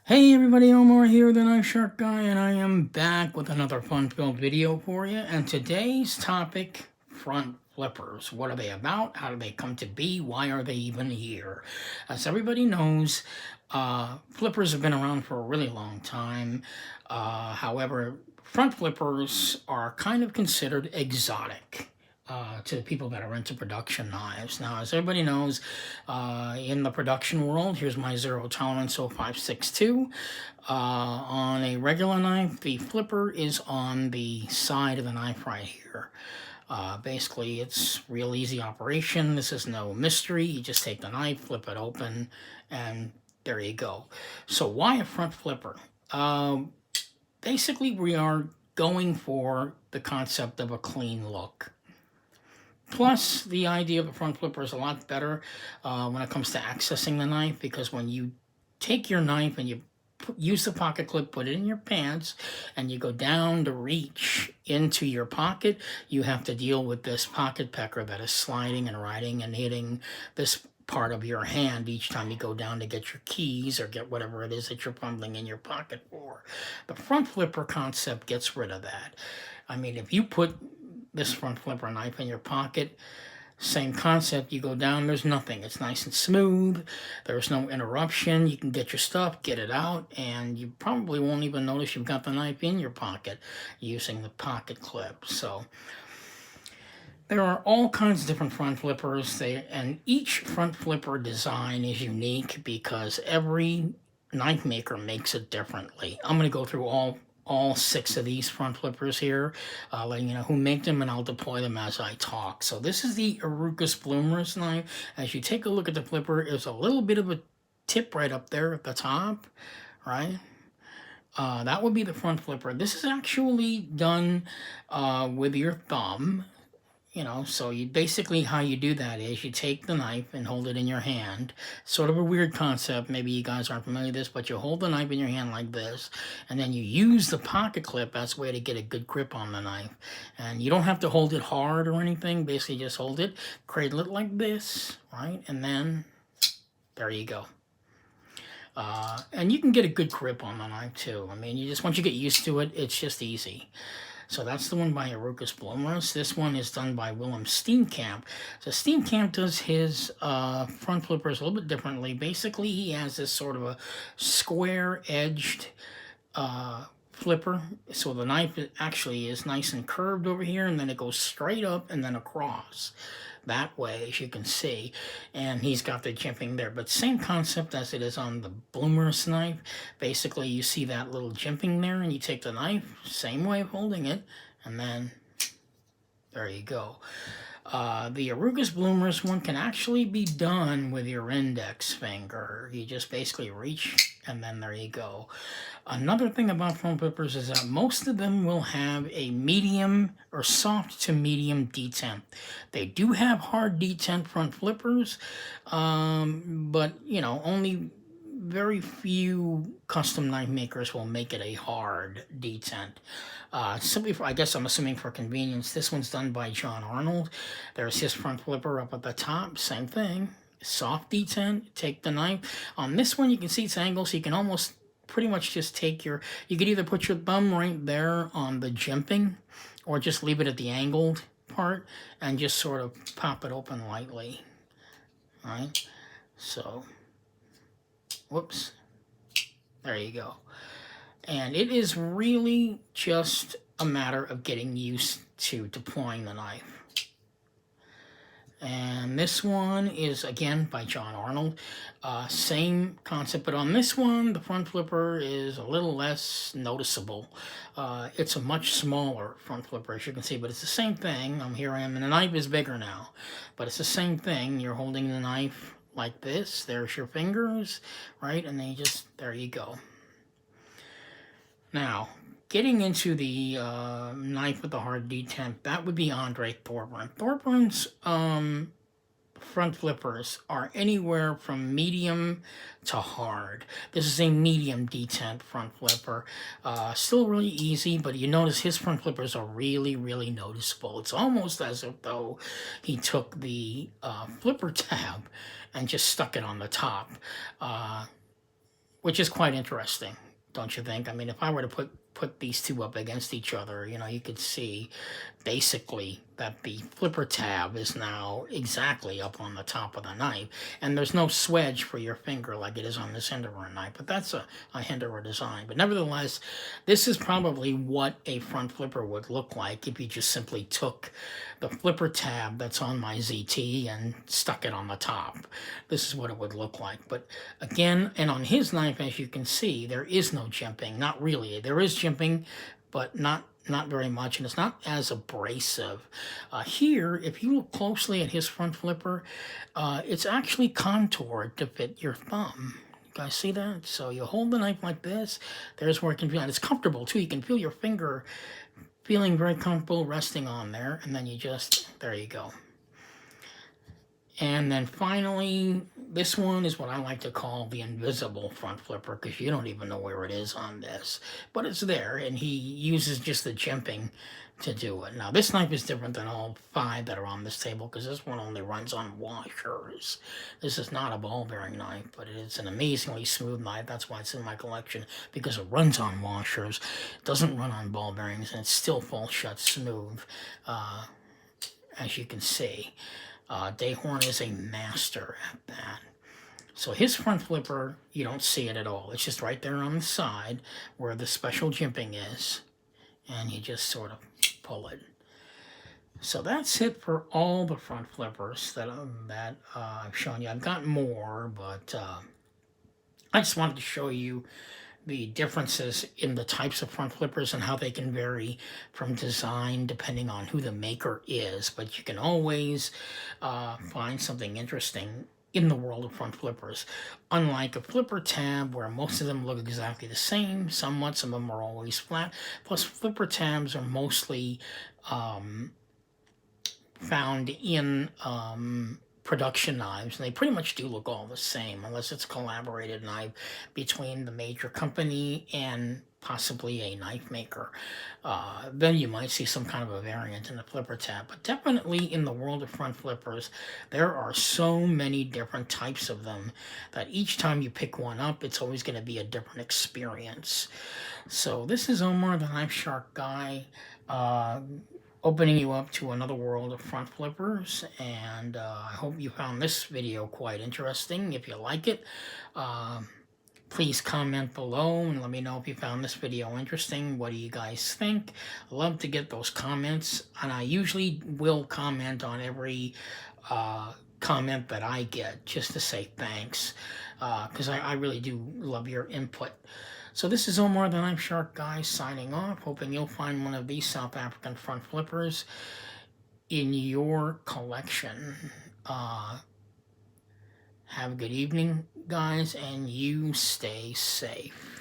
Hey everybody, Omar here, the Knife Shark Guy, and I am back with another fun-filled video for you. And today's topic, front flippers. What are they about? How do they come to be? Why are they even here? As everybody knows, flippers have been around for a really long time. However, front flippers are kind of considered exotic to the people that are into production knives. Now, as everybody knows, in the production world, here's my zero tolerance 0562. On a regular knife, the flipper is on the side of the knife right here. Basically, it's real easy operation. This is no mystery. You just take the knife, flip it open, and there you go. So why a front flipper? Basically, we are going for the concept of a clean look. Plus, the idea of a front flipper is a lot better when it comes to accessing the knife, because when you take your knife and you use the pocket clip, put it in your pants, and you go down to reach into your pocket, you have to deal with this pocket pecker that is sliding and riding and hitting this part of your hand each time you go down to get your keys or get whatever it is that you're fumbling in your pocket for. The front flipper concept gets rid of that. I mean, if you put this front flipper knife in your pocket, same concept. You go down, there's nothing. It's nice and smooth. There's no interruption. You can get your stuff, get it out, and you probably won't even notice you've got the knife in your pocket using the pocket clip. So there are all kinds of different front flippers, and each front flipper design is unique because every knife maker makes it differently. I'm going to go through all 6 of these front flippers here, letting you know who make them, and I'll deploy them as I talk. So this is the Arucus Bloomerous knife. As you take a look at the flipper, there's a little bit of a tip right up there at the top, right? That would be the front flipper. This is actually done with your thumb. So you basically, how you do that is you take the knife and hold it in your hand. Sort of a weird concept. Maybe you guys aren't familiar with this, but you hold the knife in your hand like this, and then you use the pocket clip as a way to get a good grip on the knife. And you don't have to hold it hard or anything. Basically, just hold it, cradle it like this, right? And then there you go. And you can get a good grip on the knife too. I mean, once you get used to it, it's just easy. So that's the one by Arucus Bloomerous. This one is done by Willem Steenkamp. So Steenkamp does his front flippers a little bit differently. Basically, he has this sort of a square-edged flipper. So the knife actually is nice and curved over here, and then it goes straight up and then across that way, as you can see. And he's got the jimping there, but same concept as it is on the Bloomerous knife. Basically, you see that little jimping there, and you take the knife, same way of holding it, and then there you go. The Arucus Bloomerous one can actually be done with your index finger. You just basically reach, and then there you go. Another thing about front flippers is that most of them will have a medium or soft to medium detent. They do have hard detent front flippers, but only very few custom knife makers will make it a hard detent. Simply for, I guess I'm assuming for convenience, this one's done by John Arnold. There's his front flipper up at the top, same thing. Soft detent, take the knife. On this one, you can see its angle, so you can almost pretty much just take you could either put your thumb right there on the jimping, or just leave it at the angled part, and just sort of pop it open lightly, right? So, whoops, there you go. And it is really just a matter of getting used to deploying the knife. And this one is, again, by John Arnold. Same concept, but on this one, the front flipper is a little less noticeable. It's a much smaller front flipper, as you can see, but it's the same thing. Here I am, and the knife is bigger now. But it's the same thing. You're holding the knife like this. There's your fingers, right? And then there you go. Now, getting into the knife with the hard detent, that would be Andre Thorburn. Thorburns front flippers are anywhere from medium to hard. This is a medium detent front flipper. Still really easy, but you notice his front flippers are really, really noticeable. It's almost as if though he took the flipper tab and just stuck it on the top. which is quite interesting, don't you think? I mean, if I were to put these two up against each other, you know, you could see basically that the flipper tab is now exactly up on the top of the knife, and there's no swedge for your finger like it is on this Hinderer knife, but that's a Hinderer design. But nevertheless, this is probably what a front flipper would look like if you just simply took the flipper tab that's on my ZT and stuck it on the top. This is what it would look like. But again, and on his knife, as you can see, there is no jimping. Not really. There is jimping, but not very much, and it's not as abrasive. Here, if you look closely at his front flipper, it's actually contoured to fit your thumb. You guys see that? So you hold the knife like this. There's where it can feel, and it's comfortable too. You can feel your finger feeling very comfortable resting on there, and then you just, there you go. And then finally, this one is what I like to call the invisible front flipper, because you don't even know where it is on this. But it's there, and he uses just the jimping to do it. Now, this knife is different than all 5 that are on this table, because this one only runs on washers. This is not a ball bearing knife, but it is an amazingly smooth knife. That's why it's in my collection, because it runs on washers. It doesn't run on ball bearings, and it still falls shut smooth, as you can see. Dayhorn is a master at that. So his front flipper, you don't see it at all. It's just right there on the side where the special jimping is, and you just sort of pull it. So that's it for all the front flippers that I've shown you. I've got more, but I just wanted to show you the differences in the types of front flippers and how they can vary from design depending on who the maker is. But you can always find something interesting in the world of front flippers. Unlike a flipper tab where most of them look exactly the same, somewhat, some of them are always flat. Plus, flipper tabs are mostly found in production knives, and they pretty much do look all the same unless it's a collaborated knife between the major company and possibly a knife maker. Then you might see some kind of a variant in the flipper tab. But definitely in the world of front flippers, there are so many different types of them that each time you pick one up, it's always going to be a different experience. So this is Omar, the Knife Shark Guy, opening you up to another world of front flippers, and I hope you found this video quite interesting. If you like it, please comment below and let me know if you found this video interesting. What do you guys think? I love to get those comments, and I usually will comment on every comment that I get just to say thanks, because I really do love your input. So this is Omar, the Knife Shark Guy, signing off, hoping you'll find one of these South African front flippers in your collection. Have a good evening, guys, and you stay safe.